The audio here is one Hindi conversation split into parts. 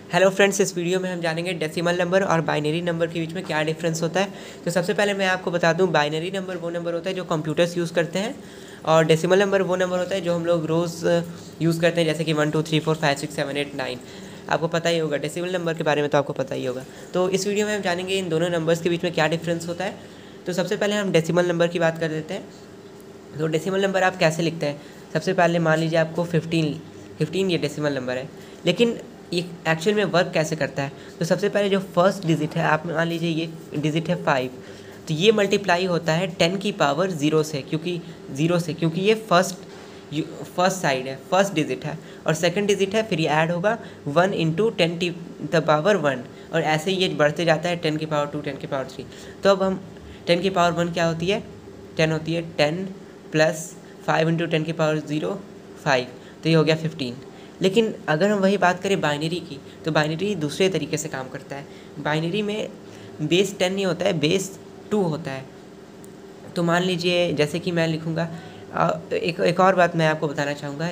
हेलो फ्रेंड्स, इस वीडियो में हम जानेंगे डेसिमल नंबर और बाइनरी नंबर के बीच में क्या डिफरेंस होता है। तो सबसे पहले मैं आपको बता दूं, बाइनरी नंबर वो नंबर होता है जो कंप्यूटर्स यूज़ करते हैं, और डेसिमल नंबर वो नंबर होता है जो हम लोग रोज़ यूज़ करते हैं, जैसे कि 1 2 3 4 5 6 7 8 9। आपको पता ही होगा, डेसिमल नंबर के बारे में तो आपको पता ही होगा। तो इस वीडियो में हम जानेंगे इन दोनों नंबर्स के बीच में क्या डिफरेंस होता है। तो सबसे पहले हम डेसिमल नंबर की बात कर देते हैं। तो डेसिमल नंबर आप कैसे लिखते हैं? सबसे पहले मान लीजिए आपको 15 ये डेसिमल नंबर है, लेकिन ये एक्चुअल में वर्क कैसे करता है। तो सबसे पहले जो फर्स्ट डिजिट है, आप मान लीजिए ये डिजिट है 5, तो ये मल्टीप्लाई होता है 10 की पावर 0 से, क्योंकि ये फर्स्ट साइड है, फर्स्ट डिजिट है, और सेकंड डिजिट है, फिर ये ऐड होगा 1 इंटू 10 की द पावर 1, और ऐसे ही ये बढ़ते जाता है 10 की पावर 2, 10 की पावर 3। तो अब हम 10 की पावर 1 क्या होती है? 10 होती है। 10 प्लस 5 इंटू 10 की पावर 0 5, तो ये हो गया 15। लेकिन अगर हम वही बात करें बाइनरी की, तो बाइनरी दूसरे तरीके से काम करता है। बाइनरी में बेस 10 नहीं होता है, बेस 2 होता है। तो मान लीजिए जैसे कि मैं लिखूँगा, एक और बात मैं आपको बताना चाहूँगा,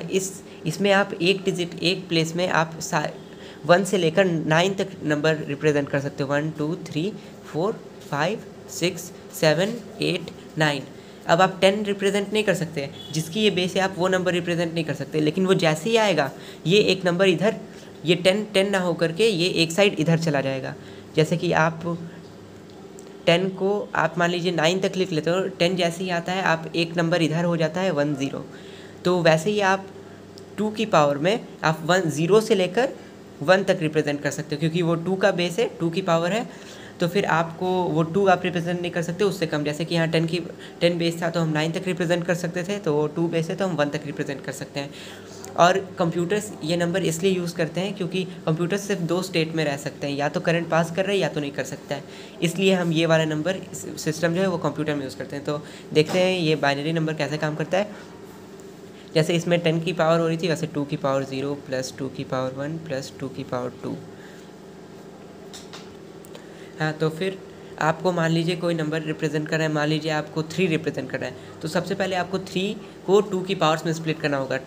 इसमें आप एक डिजिट, एक प्लेस में आप 1 से लेकर 9 तक नंबर रिप्रेजेंट कर सकते हो। 1 2 3 4 5 6 7 8 9। अब आप 10 रिप्रेजेंट नहीं कर सकते, जिसकी ये बेस है, आप वो नंबर रिप्रेजेंट नहीं कर सकते, लेकिन वो जैसे ही आएगा, ये एक नंबर इधर, ये 10 ना होकर के ये एक साइड इधर चला जाएगा। जैसे कि आप 10 को आप मान लीजिए 9 तक लिख लेते हो, 10 जैसे ही आता है आप एक नंबर इधर हो जाता है 1 0। तो वैसे ही आप 2 की पावर में आप 1 0 से लेकर 1 तक रिप्रेजेंट कर सकते हो, क्योंकि वो 2 का बेस है, 2 की पावर है। तो फिर आपको वो 2 आप रिप्रेजेंट नहीं कर सकते उससे कम। जैसे कि यहाँ 10 बेस था तो हम 9 तक रिप्रेजेंट कर सकते थे, तो 2 बेस है तो हम 1 तक रिप्रेजेंट कर सकते हैं। और कंप्यूटर्स ये नंबर इसलिए यूज़ करते हैं क्योंकि कंप्यूटर्स सिर्फ 2 स्टेट में रह सकते हैं, या तो करंट पास कर रहे हैं या तो नहीं कर सकता है। इसलिए हम ये वाला नंबर सिस्टम जो है वो कंप्यूटर में यूज़ करते हैं। तो देखते हैं ये बाइनरी नंबर कैसे काम करता है। जैसे इसमें 10 की पावर हो रही थी, वैसे 2 की पावर 0 प्लस 2 की पावर 1 प्लस 2 की पावर 2। हाँ, तो फिर आपको मान लीजिए कोई नंबर रिप्रेजेंट करना है, मान लीजिए आपको 3 रिप्रेजेंट करना है, तो सबसे पहले आपको 3 को 2 की पावर्स में स्प्लिट करना होगा।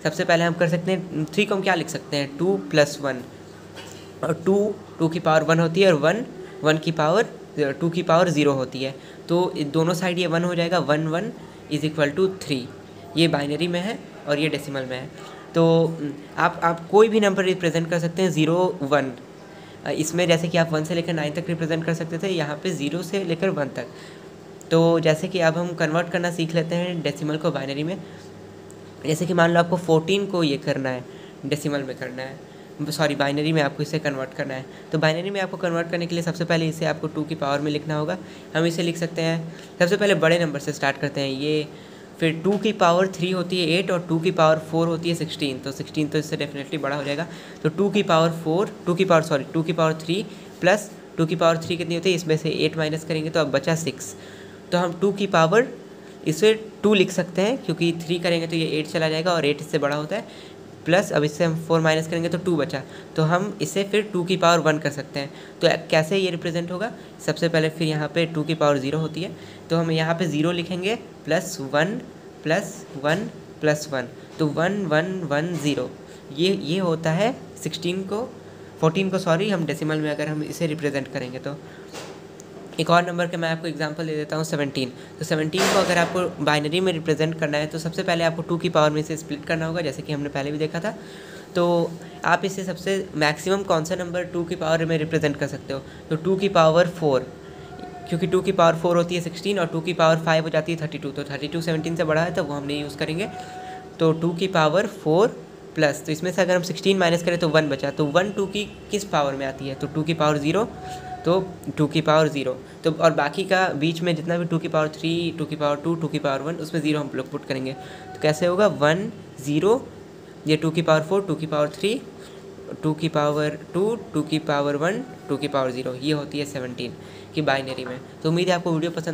सबसे पहले हम कर सकते हैं 3 को हम क्या लिख सकते हैं, 2 प्लस 1, और 2 की पावर 1 होती है, और 1 की पावर 2 की पावर 0 होती है। तो दोनों साइड ये 1 हो जाएगा, 1 1 इज इक्वल टू 3। ये बाइनरी में है और ये डेसिमल में है। तो आप कोई भी नंबर रिप्रेजेंट कर सकते हैं 0 1। इसमें जैसे कि आप 1 से लेकर 9 तक रिप्रेजेंट कर सकते थे, यहाँ पे 0 से लेकर 1 तक। तो जैसे कि अब हम कन्वर्ट करना सीख लेते हैं डेसिमल को बाइनरी में। जैसे कि मान लो आपको 14 को ये करना है, डेसिमल में करना है, सॉरी बाइनरी में आपको इसे कन्वर्ट करना है। तो बाइनरी में आपको कन्वर्ट करने के लिए सबसे पहले इसे आपको 2 की पावर में लिखना होगा। हम इसे लिख सकते हैं, सबसे पहले बड़े नंबर से स्टार्ट करते हैं ये। फिर 2 की पावर 3 होती है 8, और 2 की पावर 4 होती है 16। तो 16 तो इससे डेफिनेटली बड़ा हो जाएगा। तो 2 की पावर 3 प्लस 2 की पावर 3 कितनी होती है, इसमें से 8 माइनस करेंगे तो अब बचा 6। तो हम 2 की पावर, इसे 2 लिख सकते हैं क्योंकि 3 करेंगे तो ये 8 चला जाएगा, और 8 इससे बड़ा होता है। प्लस अब इससे हम 4 माइनस करेंगे तो 2 बचा, तो हम इसे फिर 2 की पावर 1 कर सकते हैं। तो कैसे ये रिप्रेजेंट होगा, सबसे पहले फिर यहाँ पे 2 की पावर 0 होती है, तो हम यहाँ पे 0 लिखेंगे, प्लस 1 प्लस 1 प्लस 1, तो 1 1 1 0। ये होता है 14 को सॉरी, हम डेसिमल में अगर हम इसे रिप्रेजेंट करेंगे तो। एक और नंबर का मैं आपको एग्जांपल दे देता हूँ, 17। तो 17 को अगर आपको बाइनरी में रिप्रेजेंट करना है, तो सबसे पहले आपको 2 की पावर में से स्प्लिट करना होगा, जैसे कि हमने पहले भी देखा था। तो आप इसे सबसे मैक्सिमम कौन सा नंबर 2 की पावर में रिप्रेजेंट कर सकते हो, तो 2 की पावर 4, क्योंकि 2 की पावर 4 होती है 16, और 2 की पावर 5 हो जाती है 32। तो 32 17 से बड़ा है तो वो हम नहीं यूज़ करेंगे। तो 2 की पावर 4 प्लस, तो इसमें से अगर हम 16 माइनस करें तो 1 बचा, तो 1 2 की किस पावर में आती है, तो 2 की पावर 0, तो 2 की पावर 0। तो और बाकी का बीच में जितना भी 2 की पावर 3, 2 की पावर 2, 2 की पावर 1, उसमें 0 हम लोग पुट करेंगे। तो कैसे होगा, 1 0, ये 2 की पावर 4, 2 की पावर 3, 2 की पावर 2, 2 की पावर 1, 2 की पावर 0। ये होती है 17 की बाइनरी में। तो उम्मीद है आपको वीडियो पसंद